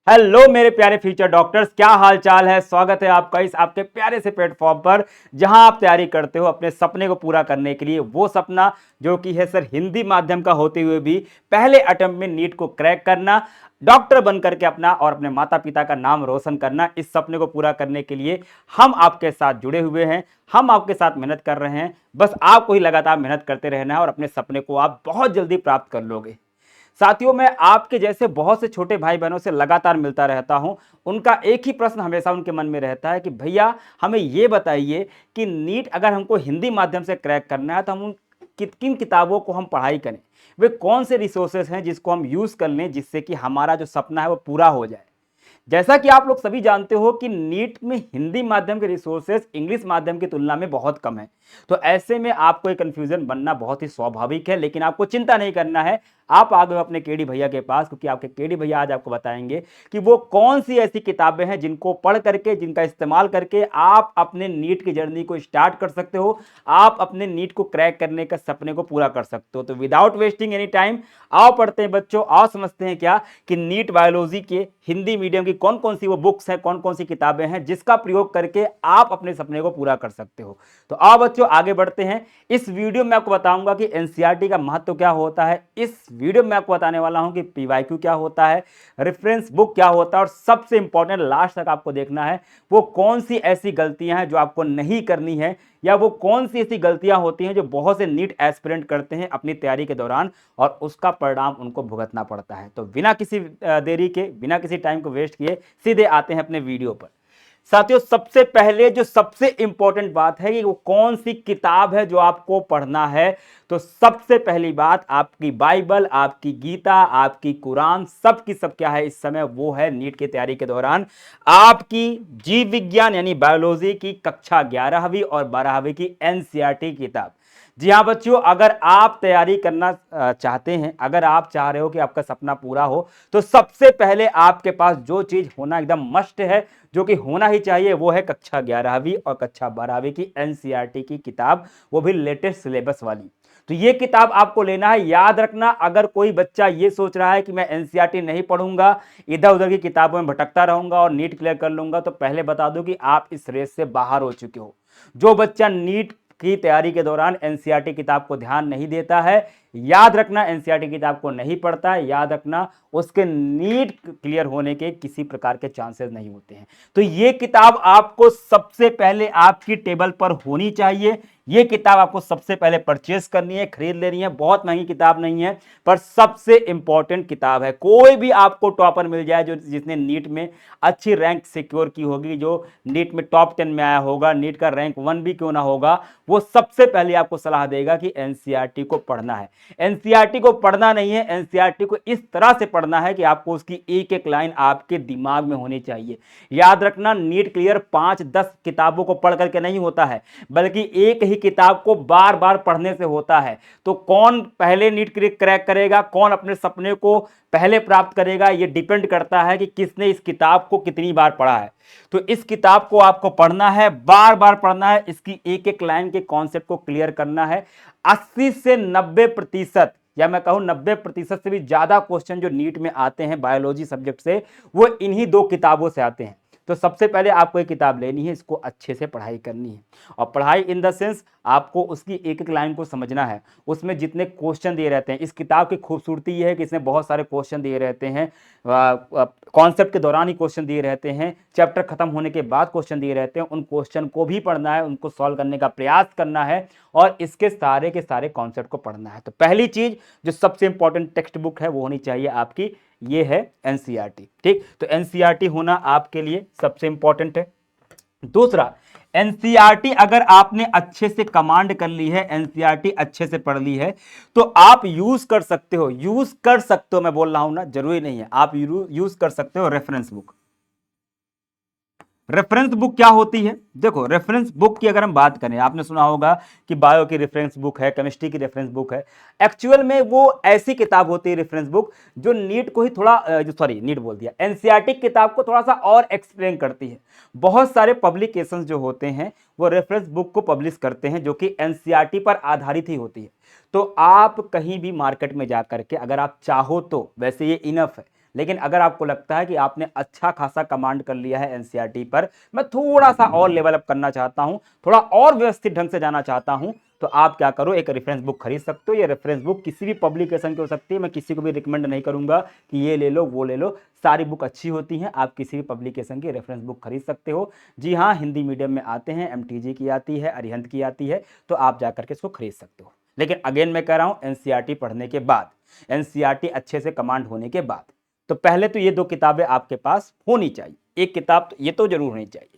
Hello मेरे प्यारे future doctors, क्या हाल चाल है। स्वागत है आपका इस आपके प्यारे से प्लेटफॉर्म पर जहां आप तैयारी करते हो अपने सपने को पूरा करने के लिए। वो सपना जो कि है सर हिंदी माध्यम का होते हुए भी पहले अटेम्प्ट में नीट को क्रैक करना, डॉक्टर बन करके अपना और अपने माता पिता का नाम रोशन करना। इस सपने को पूरा करने के लिए हम आपके साथ जुड़े हुए हैं, हम आपके साथ मेहनत कर रहे हैं। बस आपको ही लगातार मेहनत करते रहना है और अपने सपने को आप बहुत जल्दी प्राप्त कर लोगे। साथियों, मैं आपके जैसे बहुत से छोटे भाई बहनों से लगातार मिलता रहता हूं। उनका एक ही प्रश्न हमेशा उनके मन में रहता है कि भैया हमें यह बताइए कि नीट अगर हमको हिंदी माध्यम से क्रैक करना है तो हम उन किन किताबों को हम पढ़ाई करें। वे कौन से रिसोर्सेज हैं जिसको हम यूज कर लें जिससे कि हमारा जो सपना है वो पूरा हो जाए। जैसा कि आप लोग सभी जानते हो कि नीट में हिंदी माध्यम के रिसोर्सेज इंग्लिश माध्यम की तुलना में बहुत कम है। तो ऐसे में आपको एक कंफ्यूजन बनना बहुत ही स्वाभाविक है, लेकिन आपको चिंता नहीं करना है। आप आ गए अपने केडी भैया के पास, क्योंकि आपके केडी भैया आज आपको बताएंगे कि वो कौन सी ऐसी किताबें हैं जिनको पढ़ करके, जिनका इस्तेमाल करके आप अपने नीट की जर्नी को स्टार्ट कर सकते हो, आप अपने नीट को क्रैक करने का सपने को पूरा कर सकते हो। तो विदाउट वेस्टिंग एनी टाइम आओ पढ़ते हैं बच्चों, आओ समझते हैं क्या कि नीट बायोलॉजी के हिंदी मीडियम की कौन कौन सी वो बुक्स हैं, कौन कौन सी किताबें हैं जिसका प्रयोग करके आप अपने सपने को पूरा कर सकते हो। तो आओ बच्चों आगे बढ़ते हैं। इस वीडियो में आपको बताऊंगा कि एनसीईआरटी का महत्व क्या होता है। इस वीडियो में आपको बताने वाला हूं कि पीवाईक्यू क्या होता है, रेफरेंस बुक क्या होता है, और सबसे इंपॉर्टेंट लास्ट तक आपको देखना है वो कौन सी ऐसी गलतियां हैं जो आपको नहीं करनी है, या वो कौन सी ऐसी गलतियां होती हैं जो बहुत से नीट एस्पिरेंट करते हैं अपनी तैयारी के दौरान और उसका परिणाम उनको भुगतना पड़ता है। तो बिना किसी देरी के, बिना किसी टाइम को वेस्ट किए सीधे आते हैं अपने वीडियो पर। साथियों, सबसे पहले जो सबसे इंपॉर्टेंट बात है कि वो कौन सी किताब है जो आपको पढ़ना है। तो सबसे पहली बात, आपकी बाइबल, आपकी गीता, आपकी कुरान, सब की सब क्या है इस समय, वो है नीट की तैयारी के दौरान आपकी जीव विज्ञान यानी बायोलॉजी की कक्षा 11वीं और 12वीं की एनसीईआरटी किताब। जी हाँ बच्चों, अगर आप तैयारी करना चाहते हैं, अगर आप चाह रहे हो कि आपका सपना पूरा हो, तो सबसे पहले आपके पास जो चीज होना एकदम मस्ट है, जो कि होना ही चाहिए, वो है कक्षा 11वीं और कक्षा 12वीं की एनसीईआरटी की किताब, वो भी लेटेस्ट सिलेबस वाली। तो ये किताब आपको लेना है। याद रखना, अगर कोई बच्चा ये सोच रहा है कि मैं एनसीईआरटी नहीं पढ़ूंगा, इधर उधर की किताबों में भटकता रहूंगा और नीट क्लियर कर लूंगा, तो पहले बता दूं कि आप इस रेस से बाहर हो चुके हो। जो बच्चा नीट की तैयारी के दौरान एनसीईआरटी किताब को ध्यान नहीं देता है, याद रखना एनसीईआरटी किताब को नहीं पढ़ता है, याद रखना उसके नीट क्लियर होने के किसी प्रकार के चांसेस नहीं होते हैं। तो ये किताब आपको सबसे पहले आपकी टेबल पर होनी चाहिए। ये किताब आपको सबसे पहले परचेस करनी है, खरीद लेनी है। बहुत महंगी किताब नहीं है, पर सबसे इंपॉर्टेंट किताब है। कोई भी आपको टॉपर मिल जाए जो जिसने नीट में अच्छी रैंक सिक्योर की होगी, जो नीट में टॉप 10 में आया होगा, नीट का रैंक 1 भी क्यों ना होगा, वो सबसे पहले आपको सलाह देगा कि एनसीईआरटी को पढ़ना है। एनसीईआरटी को पढ़ना नहीं है, एनसीईआरटी को इस तरह से पढ़ना है कि आपको उसकी एक एक लाइन आपके दिमाग में होनी चाहिए। याद रखना, नीट क्लियर 5-10 किताबों को पढ़ करके नहीं होता है, बल्कि एक ही किताब को बार बार पढ़ने से होता है। तो कौन पहले नीट क्रैक करेगा, कौन अपने सपने को पहले प्राप्त करेगा, यह डिपेंड करता है कि किसने इस किताब को कितनी बार पढ़ा है। तो इस किताब को आपको पढ़ना है, बार बार पढ़ना है, इसकी एक एक लाइन के कॉन्सेप्ट को क्लियर करना है। 80 से 90%, या मैं कहूं 90% से भी ज्यादा क्वेश्चन जो नीट में आते हैं बायोलॉजी सब्जेक्ट से, वो इन्हीं दो किताबों से आते हैं। तो सबसे पहले आपको एक किताब लेनी है, इसको अच्छे से पढ़ाई करनी है। और पढ़ाई इन द सेंस, आपको उसकी एक एक लाइन को समझना है, उसमें जितने क्वेश्चन दिए रहते हैं। इस किताब की खूबसूरती यह है कि इसमें बहुत सारे क्वेश्चन दिए रहते हैं, कॉन्सेप्ट के दौरान ही क्वेश्चन दिए रहते हैं, चैप्टर खत्म होने के बाद क्वेश्चन दिए रहते हैं। उन क्वेश्चन को भी पढ़ना है, उनको सॉल्व करने का प्रयास करना है और इसके सारे के सारे कॉन्सेप्ट को पढ़ना है। तो पहली चीज जो सबसे इंपॉर्टेंट टेक्स्ट बुक है वो होनी चाहिए आपकी, ये है एनसीईआरटी। ठीक, तो एनसीईआरटी होना आपके लिए सबसे इंपॉर्टेंट है। दूसरा, एनसीईआरटी अगर आपने अच्छे से कमांड कर ली है, एनसीईआरटी अच्छे से पढ़ ली है, तो आप यूज कर सकते हो, मैं बोल रहा हूं ना, जरूरी नहीं है, आप यूज कर सकते हो रेफरेंस बुक। रेफरेंस बुक क्या होती है? देखो, रेफरेंस बुक की अगर हम बात करें, आपने सुना होगा कि बायो की रेफरेंस बुक है, केमिस्ट्री की रेफरेंस बुक है। एक्चुअल में वो ऐसी किताब होती है रेफरेंस बुक जो नीट को ही थोड़ा नीट बोल दिया, एनसीईआरटी किताब को थोड़ा सा और एक्सप्लेन करती है। बहुत सारे पब्लिकेशंस जो होते हैं वो रेफरेंस बुक को पब्लिश करते हैं, जो कि एनसीईआरटी पर आधारित ही होती है। तो आप कहीं भी मार्केट में जाकर के अगर आप चाहो तो, वैसे ये इनफ है, लेकिन अगर आपको लगता है कि आपने अच्छा खासा कमांड कर लिया है एनसीईआरटी पर, मैं थोड़ा सा और लेवल अप करना चाहता हूं, थोड़ा और व्यवस्थित ढंग से जाना चाहता हूं, तो आप क्या करो, एक रेफरेंस बुक खरीद सकते हो। ये रेफरेंस बुक किसी भी पब्लिकेशन की हो सकती है, मैं किसी को भी रिकमेंड नहीं करूंगा कि ये ले लो वो ले लो, सारी बुक अच्छी होती हैं, आप किसी भी पब्लिकेशन की रेफरेंस बुक खरीद सकते हो। जी हाँ, हिंदी मीडियम में आते हैं, एमटीजी की आती है, अरिहंत की आती है, तो आप जाकर के इसको खरीद सकते हो। लेकिन अगेन मैं कह रहा हूं, एनसीईआरटी पढ़ने के बाद, एनसीईआरटी अच्छे से कमांड होने के बाद, तो पहले तो ये 2 किताबें आपके पास होनी चाहिए, एक किताब तो ये तो जरूर होनी चाहिए।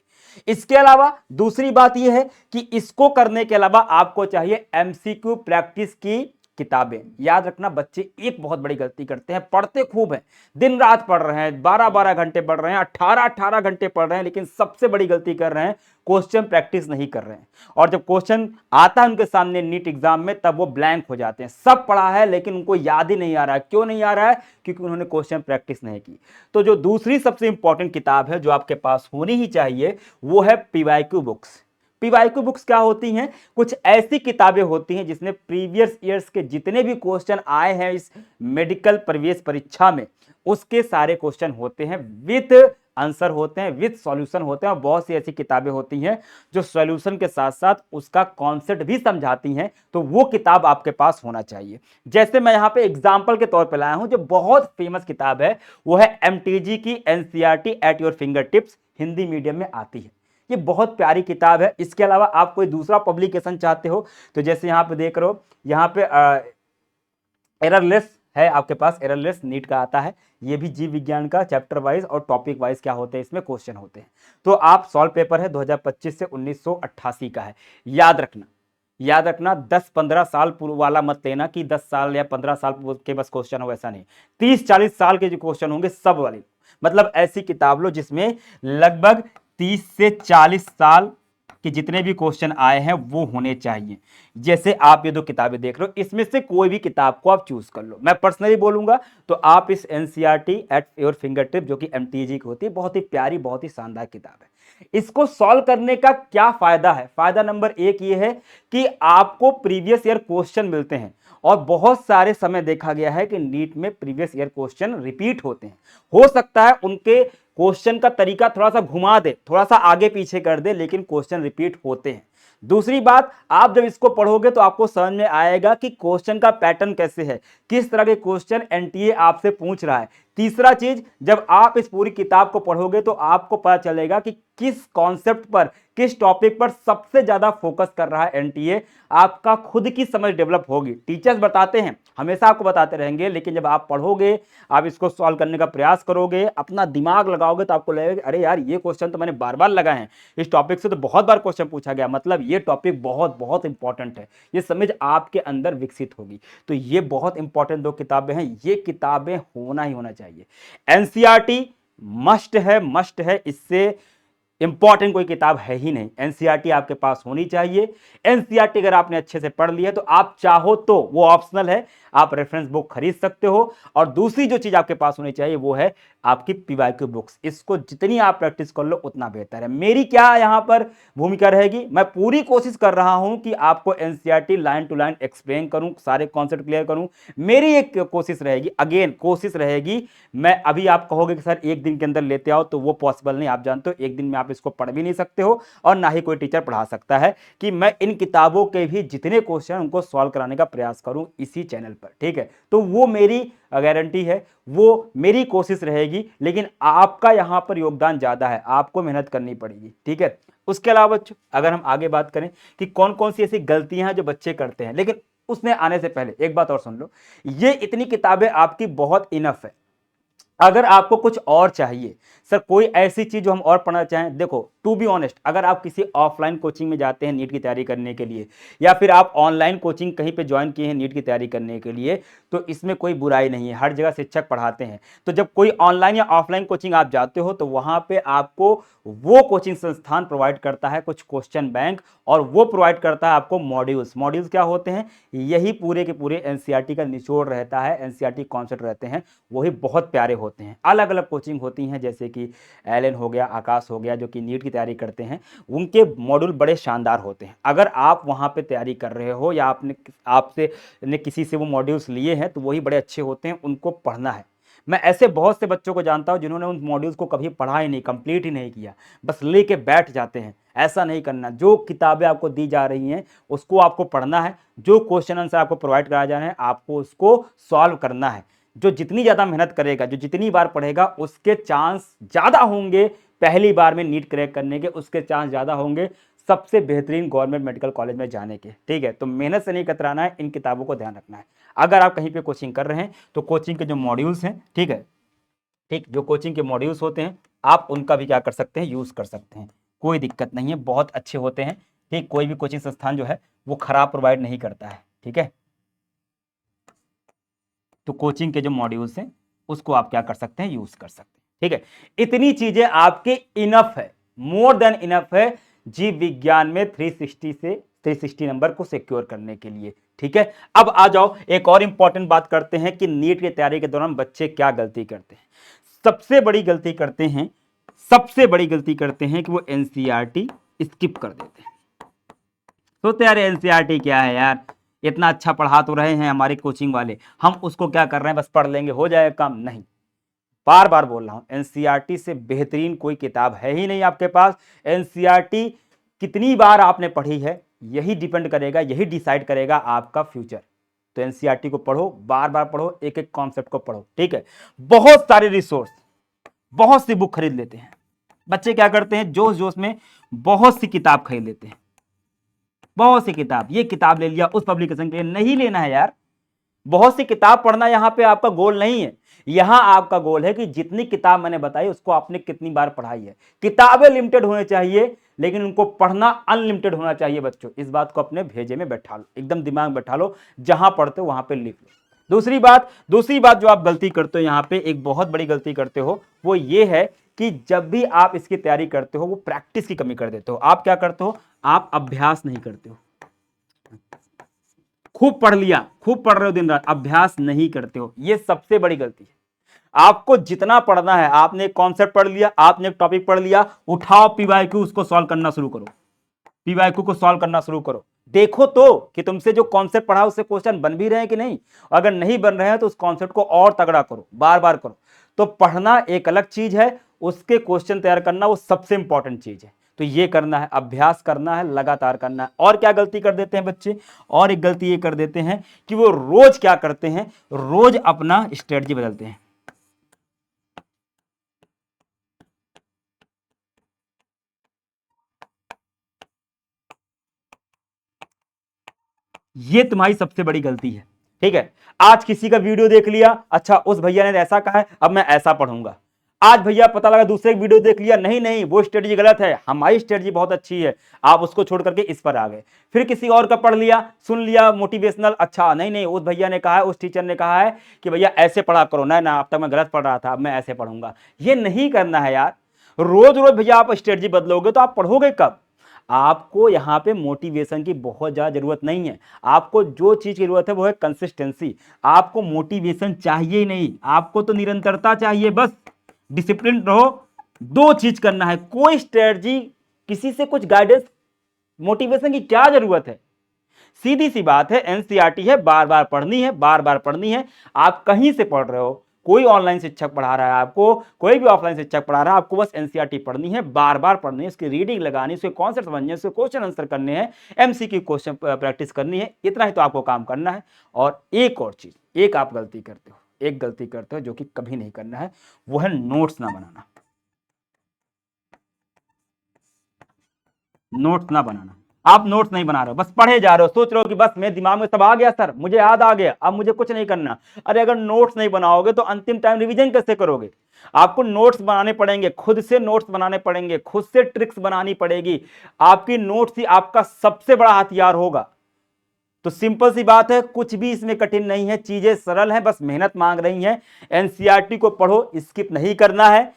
इसके अलावा दूसरी बात यह है कि इसको करने के अलावा आपको चाहिए एमसीक्यू प्रैक्टिस की किताबें। याद रखना, बच्चे एक बहुत बड़ी गलती करते हैं, पढ़ते खूब हैं, दिन रात पढ़ रहे हैं, 12-12 घंटे पढ़ रहे हैं, 18-18 घंटे पढ़ रहे हैं, लेकिन सबसे बड़ी गलती कर रहे हैं, क्वेश्चन प्रैक्टिस नहीं कर रहे हैं। और जब क्वेश्चन आता है उनके सामने नीट एग्जाम में, तब वो ब्लैंक हो जाते हैं। सब पढ़ा है लेकिन उनको याद ही नहीं आ रहा है। क्यों नहीं आ रहा है? क्योंकि उन्होंने क्वेश्चन प्रैक्टिस नहीं की। तो जो दूसरी सबसे इंपॉर्टेंट किताब है जो आपके पास होनी ही चाहिए, वो है पीवाईक्यू बुक्स। पीवाईक्यू बुक्स क्या होती हैं? कुछ ऐसी किताबें होती हैं जिसमें प्रीवियस ईयर्स के जितने भी क्वेश्चन आए हैं इस मेडिकल प्रवेश परीक्षा में, उसके सारे क्वेश्चन होते हैं, विथ आंसर होते हैं, विथ सॉल्यूशन होते हैं। और बहुत सी ऐसी किताबें होती हैं जो सॉल्यूशन के साथ साथ उसका कॉन्सेप्ट भी समझाती हैं, तो वो किताब आपके पास होना चाहिए। जैसे मैं यहां पे एग्जांपल के तौर पे लाया हूं, जो बहुत फेमस किताब है वो है एमटीजी की NCERT at your finger tips, Hindi medium में आती है। ये बहुत प्यारी किताब है। इसके अलावा आप कोई दूसरा पब्लिकेशन चाहते हो, तो जैसे यहां पे देख रहे हो, यहां पे एररलेस है आपके पास, एररलेस नीट का आता है। ये भी जीव विज्ञान का चैप्टर वाइज और टॉपिक वाइज क्या होते हैं, इसमें क्वेश्चन होते हैं। तो आप सॉल्व पेपर है 2025 से 1988 का है। याद रखना, याद रखना, 10-15 साल पूर्व वाला मत लेना कि 10 साल या 15 साल के बस क्वेश्चन हो, ऐसा नहीं। 30-40 साल के जो क्वेश्चन होंगे सब वाले, मतलब ऐसी किताब लो जिसमें लगभग 30 से 40 साल कि जितने भी क्वेश्चन आए हैं वो होने चाहिए। जैसे आप ये 2 किताबें देख रहे हो, इसमें से कोई भी किताब को आप चूज कर लो। मैं पर्सनली बोलूंगा तो आप इस NCERT at your finger tip, जो कि एमटीजी की होती है, बहुत ही प्यारी, बहुत ही शानदार किताब है। इसको सॉल्व करने का क्या फायदा है? फायदा नंबर 1 ये है कि आपको प्रीवियस ईयर क्वेश्चन मिलते हैं, और बहुत सारे समय देखा गया है कि नीट में प्रीवियस ईयर क्वेश्चन रिपीट होते हैं। हो सकता है उनके क्वेश्चन का तरीका थोड़ा सा घुमा दे, थोड़ा सा आगे पीछे कर दे, लेकिन क्वेश्चन रिपीट होते हैं। दूसरी बात, आप जब इसको पढ़ोगे तो आपको समझ में आएगा कि क्वेश्चन का पैटर्न कैसे है, किस तरह के क्वेश्चन एनटीए आपसे पूछ रहा है। तीसरा चीज, जब आप इस पूरी किताब को पढ़ोगे तो आपको पता चलेगा कि किस कॉन्सेप्ट पर, किस टॉपिक पर सबसे ज्यादा फोकस कर रहा है एनटीए। आपका खुद की समझ डेवलप होगी। टीचर्स बताते हैं, हमेशा आपको बताते रहेंगे, लेकिन जब आप पढ़ोगे, आप इसको सॉल्व करने का प्रयास करोगे, अपना दिमाग लगाओगे, तो आपको लगेगा अरे यार, ये क्वेश्चन तो मैंने बार बार लगाए हैं, इस टॉपिक से तो बहुत बार क्वेश्चन पूछा गया, मतलब ये टॉपिक बहुत बहुत इंपॉर्टेंट है। ये समझ आपके अंदर विकसित होगी। तो ये बहुत इंपॉर्टेंट 2 किताबें हैं, ये किताबें होना ही होना चाहिए। एनसीईआरटी मस्ट है, मस्ट है, इससे इंपॉर्टेंट कोई किताब है ही नहीं। एनसीईआरटी आपके पास होनी चाहिए। एनसीईआरटी अगर आपने अच्छे से पढ़ लिया तो आप चाहो तो, वो ऑप्शनल है, आप रेफरेंस बुक खरीद सकते हो। और दूसरी जो चीज आपके पास होनी चाहिए वो है आपकी पीवाईक्यू बुक्स। इसको जितनी आप प्रैक्टिस कर लो उतना बेहतर है। मेरी क्या यहां पर भूमिका रहेगी, मैं पूरी कोशिश कर रहा हूं कि आपको NCERT line to line explain करूं, सारे कॉन्सेप्ट क्लियर करूं। मेरी एक कोशिश रहेगी, अगेन कोशिश रहेगी। मैं अभी आप कहोगे कि सर एक दिन के अंदर लेते आओ, तो वो पॉसिबल नहीं। आप जानते हो एक दिन में आप इसको पढ़ भी नहीं सकते हो, और ना ही कोई टीचर पढ़ा सकता है कि मैं इन किताबों के भी जितने क्वेश्चन उनको सॉल्व कराने का प्रयास करूं इसी चैनल पर, ठीक है। तो वो मेरी गारंटी है, वो मेरी कोशिश रहेगी, लेकिन आपका यहां पर योगदान ज्यादा है, आपको मेहनत करनी पड़ेगी, ठीक है। उसके अलावा अगर हम आगे बात करें कि कौन कौन सी ऐसी गलतियां हैं जो बच्चे करते हैं, लेकिन उसने आने से पहले एक बात और सुन लो, ये इतनी किताबें आपकी बहुत इनफ है। अगर आपको कुछ और चाहिए, सर कोई ऐसी चीज जो हम और पढ़ना चाहें, देखो टू बी ऑनेस्ट, अगर आप किसी ऑफलाइन कोचिंग में जाते हैं नीट की तैयारी करने के लिए, या फिर आप ऑनलाइन कोचिंग कहीं पे ज्वाइन किए हैं नीट की तैयारी करने के लिए, तो इसमें कोई बुराई नहीं है, हर जगह शिक्षक पढ़ाते हैं। तो जब कोई ऑनलाइन या ऑफलाइन कोचिंग आप जाते हो तो वहां पे आपको वो कोचिंग संस्थान प्रोवाइड करता है कुछ क्वेश्चन बैंक, और वो प्रोवाइड करता है आपको मॉड्यूल्स। मॉड्यूल्स क्या होते हैं? यही पूरे के पूरे एनसीईआरटी का निचोड़ रहता है, एनसीईआरटी कॉन्सेप्ट रहते हैं, वही बहुत प्यारे होते हैं। अलग अलग कोचिंग होती हैं, जैसे कि एलन हो गया, आकाश हो गया, जो कि नीट की तैयारी करते हैं, उनके मॉड्यूल बड़े शानदार होते हैं। अगर आप वहां पे तैयारी कर रहे हो या आपने किसी से वो मॉड्यूल्स लिए हैं, तो वही बड़े अच्छे होते हैं, उनको पढ़ना है। मैं ऐसे बहुत से बच्चों को जानता हूं जिन्होंने उन मॉड्यूल्स को कभी पढ़ा ही नहीं, कंप्लीट ही नहीं किया, बस लेके बैठ जाते हैं। ऐसा नहीं करना। जो किताबें आपको दी जा रही हैं उसको आपको पढ़ना है, जो क्वेश्चन आंसर आपको प्रोवाइड कराया जा रहे हैं आपको उसको सॉल्व करना है। जो जितनी ज़्यादा मेहनत करेगा, जो जितनी बार पढ़ेगा, उसके चांस ज़्यादा होंगे पहली बार में नीट क्रैक करने के, उसके चांस ज़्यादा होंगे सबसे बेहतरीन गवर्नमेंट मेडिकल कॉलेज में जाने के। ठीक है, तो मेहनत से नहीं कतराना है, इन किताबों को ध्यान रखना है। अगर आप कहीं पे कोचिंग कर रहे हैं तो कोचिंग के जो मॉड्यूल्स हैं, ठीक है, ठीक, जो कोचिंग के मॉड्यूल्स होते हैं आप उनका भी क्या कर सकते हैं, यूज़ कर सकते हैं, कोई दिक्कत नहीं है, बहुत अच्छे होते हैं। ठीक, कोई भी कोचिंग संस्थान जो है वो खराब प्रोवाइड नहीं करता है। ठीक है, तो कोचिंग के जो मॉड्यूल्स हैं उसको आप क्या कर सकते हैं, यूज कर सकते हैं। ठीक है, इतनी चीजें आपके इनफ है, मोर देन इनफ है जीव विज्ञान में 360 नंबर को सिक्योर करने के लिए। ठीक है, अब आ जाओ एक और इंपॉर्टेंट बात करते हैं कि नीट की तैयारी के दौरान बच्चे क्या गलती करते हैं। सबसे बड़ी गलती करते हैं, सबसे बड़ी गलती करते हैं कि वो एनसीईआरटी स्किप कर देते हैं। सोचते यार एनसीईआरटी क्या है यार, इतना अच्छा पढ़ा तो रहे हैं हमारे कोचिंग वाले, हम उसको क्या कर रहे हैं, बस पढ़ लेंगे हो जाएगा काम। नहीं, बार बार बोल रहा हूं, एनसीईआरटी से बेहतरीन कोई किताब है ही नहीं आपके पास। एनसीईआरटी कितनी बार आपने पढ़ी है यही डिपेंड करेगा, यही डिसाइड करेगा आपका फ्यूचर। तो एनसीईआरटी को पढ़ो, बार बार पढ़ो, एक एक कॉन्सेप्ट को पढ़ो। ठीक है, बहुत सारे रिसोर्स, बहुत सी बुक खरीद लेते हैं बच्चे, क्या करते हैं जोश जोश में बहुत सी किताब खरीद लेते हैं, बहुत सी किताब, ये किताब ले लिया उस पब्लिकेशन के लिए। नहीं लेना है यार, बहुत सी किताब पढ़ना यहां पे आपका गोल नहीं है। यहां आपका गोल है कि जितनी किताब मैंने बताई उसको आपने कितनी बार पढ़ाई है। किताबें लिमिटेड होनी चाहिए लेकिन उनको पढ़ना अनलिमिटेड होना चाहिए बच्चों। इस बात को अपने भेजे में बैठा लो, एकदम दिमाग में बैठा लो, जहां पढ़ते हो वहां पे लिख लो। दूसरी बात जो आप गलती करते हो यहां पे, एक बहुत बड़ी गलती करते हो, वो ये है कि जब भी आप इसकी तैयारी करते हो वो प्रैक्टिस की कमी कर देते हो। आप क्या करते हो, आप अभ्यास नहीं करते हो। खूब पढ़ लिया, खूब पढ़ रहे हो दिन रात, अभ्यास नहीं करते हो, ये सबसे बड़ी गलती है। आपको जितना पढ़ना है, आपने एक कॉन्सेप्ट पढ़ लिया, आपने एक टॉपिक पढ़ लिया, उठाओ पीवाईक्यू, उसको सॉल्व करना शुरू करो, पीवाईक्यू को सॉल्व करना शुरू करो। देखो तो कि तुमसे जो कॉन्सेप्ट पढ़ा उससे क्वेश्चन बन भी रहे हैं कि नहीं। अगर नहीं बन रहे हैं तो उस कॉन्सेप्ट को और तगड़ा करो, बार बार करो। तो पढ़ना एक अलग चीज है, उसके क्वेश्चन तैयार करना वो सबसे इंपॉर्टेंट चीज है। तो ये करना है, अभ्यास करना है, लगातार करना है। और क्या गलती कर देते हैं बच्चे, और एक गलती ये कर देते हैं कि वो रोज क्या करते हैं, रोज अपना स्ट्रेटजी बदलते हैं। ये तुम्हारी सबसे बड़ी गलती है। ठीक है, आज किसी का वीडियो देख लिया, अच्छा उस भैया ने ऐसा कहा है अब मैं ऐसा पढ़ूंगा। आज भैया पता लगा दूसरे वीडियो देख लिया, नहीं नहीं वो स्ट्रेटजी गलत है, हमारी स्ट्रेटजी बहुत अच्छी है, आप उसको छोड़ करके इस पर आ गए। फिर किसी और का पढ़ लिया, सुन लिया मोटिवेशनल, अच्छा नहीं नहीं उस भैया ने कहा है, उस टीचर ने कहा है कि भैया ऐसे पढ़ा करो, ना ना अब तक मैं गलत पढ़ रहा था, अब मैं ऐसे पढ़ूंगा। ये नहीं करना है यार। रोज रोज भैया आप स्ट्रेटजी बदलोगे तो आप पढ़ोगे कब। आपको यहां पे मोटिवेशन की बहुत ज्यादा जरूरत नहीं है। आपको जो चीज की जरूरत है वो है कंसिस्टेंसी। आपको मोटिवेशन चाहिए ही नहीं, आपको तो निरंतरता चाहिए, बस डिसिप्लिन रहो। दो चीज करना है, कोई स्ट्रेटजी, किसी से कुछ गाइडेंस, मोटिवेशन की क्या जरूरत है। सीधी सी बात है, एनसीईआरटी है, बार बार पढ़नी है, बार बार पढ़नी है। आप कहीं से पढ़ रहे हो, कोई ऑनलाइन शिक्षक पढ़ा रहा है आपको, कोई भी ऑफलाइन शिक्षक पढ़ा रहा है आपको, बस एनसीईआरटी पढ़नी है, बार बार पढ़नी है, इसकी रीडिंग लगानी, इसके कॉन्सेप्ट समझने, इसके क्वेश्चन आंसर करने हैं, एमसीक्यू क्वेश्चन प्रैक्टिस करनी है। इतना ही तो आपको काम करना है। और एक और चीज, एक आप गलती करते हो, एक गलती करते हो जो कि कभी नहीं करना है, वो है नोट्स ना बनाना। नोट्स ना बनाना। आप नोट्स नहीं बना रहे हो, बस पढ़े जा रहे हो, सोच रहे हो कि बस मेरे दिमाग में सब आ गया सर, मुझे याद आ गया, अब मुझे कुछ नहीं करना। अरे अगर नोट्स नहीं बनाओगे तो अंतिम टाइम रिवीजन कैसे करोगे। आपको नोट्स बनाने पड़ेंगे, खुद से नोट्स बनाने पड़ेंगे, खुद से ट्रिक्स बनानी पड़ेगी। आपकी नोट्स ही आपका सबसे बड़ा हथियार होगा। तो सिंपल सी बात है, कुछ भी इसमें कठिन नहीं है, चीजें सरल हैं, बस मेहनत मांग रही हैं। एनसीईआरटी को पढ़ो, स्किप नहीं करना है।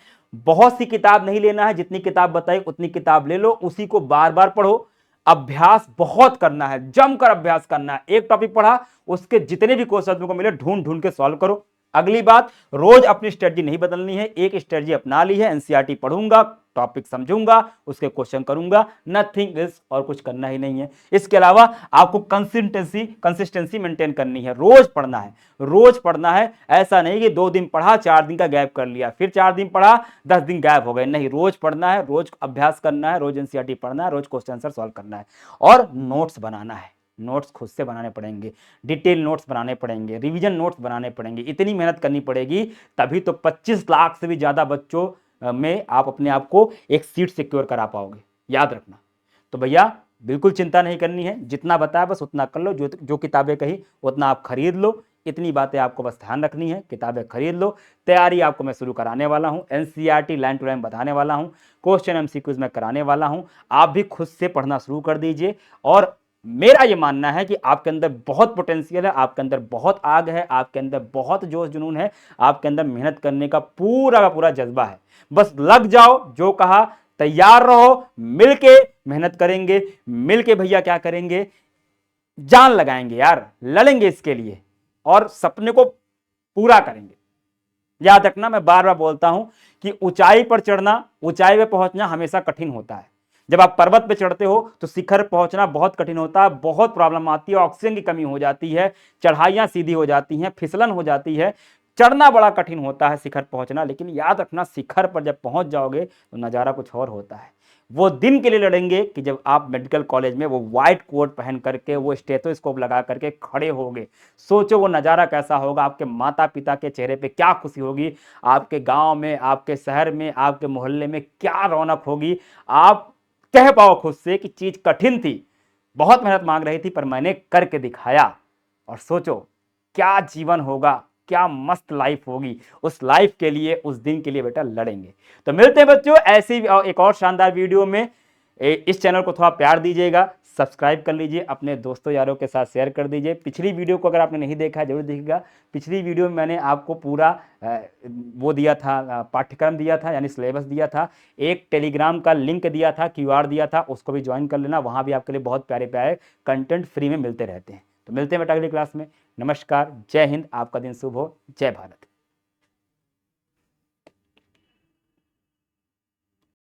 बहुत सी किताब नहीं लेना है, जितनी किताब बताई उतनी किताब ले लो, उसी को बार बार पढ़ो। अभ्यास बहुत करना है, जमकर अभ्यास करना है। एक टॉपिक पढ़ा, उसके जितने भी क्वेश्चन को मिले ढूंढ ढूंढ के सॉल्व करो। अगली बात, रोज अपनी स्ट्रेटजी नहीं बदलनी है, एक स्ट्रेटजी अपना ली है, एनसीईआरटी पढ़ूंगा, टॉपिक समझूंगा, उसके क्वेश्चन करूंगा, नथिंग इज, और कुछ करना ही नहीं है। इसके अलावा आपको कंसिस्टेंसी मेंटेन करनी है, रोज पढ़ना है, रोज पढ़ना है। ऐसा नहीं कि 2 दिन पढ़ा 4 दिन का गैप कर लिया, फिर 4 दिन पढ़ा 10 दिन गैप हो गए, नहीं, रोज पढ़ना है, रोज अभ्यास करना है, रोज एनसीईआरटी पढ़ना है, रोज क्वेश्चन आंसर सॉल्व करना है, और नोट्स बनाना है। नोट्स खुद से बनाने पड़ेंगे, डिटेल नोट्स बनाने पड़ेंगे, रिवीजन नोट्स बनाने पड़ेंगे, इतनी मेहनत करनी पड़ेगी, तभी तो 25 लाख से भी ज्यादा बच्चों में आप अपने आप को एक सीट सिक्योर करा पाओगे, याद रखना। तो भैया बिल्कुल चिंता नहीं करनी है, जितना बताया बस उतना कर लो, जो किताबें कही उतना आप खरीद लो, इतनी बातें आपको बस ध्यान रखनी है, किताबें खरीद लो। तैयारी आपको मैं शुरू कराने वाला हूं, एनसीईआरटी लाइन टू लाइन बताने वाला हूं, क्वेश्चन एमसीक्यूज में कराने वाला हूं, आप भी खुद से पढ़ना शुरू कर दीजिए। और मेरा ये मानना है कि आपके अंदर बहुत पोटेंशियल है, आपके अंदर बहुत आग है, आपके अंदर बहुत जोश जुनून है, आपके अंदर मेहनत करने का पूरा जज्बा है। बस लग जाओ, जो कहा, तैयार रहो, मिलके मेहनत करेंगे, मिलके भैया क्या करेंगे, जान लगाएंगे यार, लड़ेंगे इसके लिए और सपने को पूरा करेंगे। याद रखना, मैं बार बार बोलता हूं कि ऊंचाई पर चढ़ना, ऊंचाई पे पहुंचना हमेशा कठिन होता है। जब आप पर्वत पे चढ़ते हो तो शिखर पहुंचना बहुत कठिन होता है, बहुत प्रॉब्लम आती है, ऑक्सीजन की कमी हो जाती है, चढ़ाइयां सीधी हो जाती हैं, फिसलन हो जाती है, चढ़ना बड़ा कठिन होता है, शिखर पहुंचना। लेकिन याद रखना, शिखर पर जब पहुंच जाओगे तो नजारा कुछ और होता है। वो दिन के लिए लड़ेंगे कि जब आप मेडिकल कॉलेज में वो व्हाइट कोट पहन करके, वो स्टेथोस्कोप लगा करके खड़े होगे। सोचो वो नज़ारा कैसा होगा, आपके माता पिता के चेहरे पे क्या खुशी होगी, आपके गांव में, आपके शहर में, आपके मोहल्ले में क्या रौनक होगी। आप कह पाओ खुद से कि चीज कठिन थी, बहुत मेहनत मांग रही थी, पर मैंने करके दिखाया। और सोचो क्या जीवन होगा, क्या मस्त लाइफ होगी। उस लाइफ के लिए, उस दिन के लिए बेटा लड़ेंगे। तो मिलते हैं बच्चों ऐसी एक और शानदार वीडियो में। इस चैनल को थोड़ा प्यार दीजिएगा, सब्सक्राइब कर लीजिए, अपने दोस्तों यारों के साथ शेयर कर दीजिए। पिछली वीडियो को अगर आपने नहीं देखा जरूर देखिएगा। पिछली वीडियो में मैंने आपको पूरा वो दिया था, पाठ्यक्रम दिया था, यानी सिलेबस दिया था, एक टेलीग्राम का लिंक दिया था, क्यूआर दिया था, उसको भी ज्वाइन कर लेना। वहाँ भी आपके लिए बहुत प्यारे प्यारे कंटेंट फ्री में मिलते रहते हैं। तो मिलते हैं बेटा अगली क्लास में। नमस्कार, जय हिंद, आपका दिन शुभ हो, जय भारत।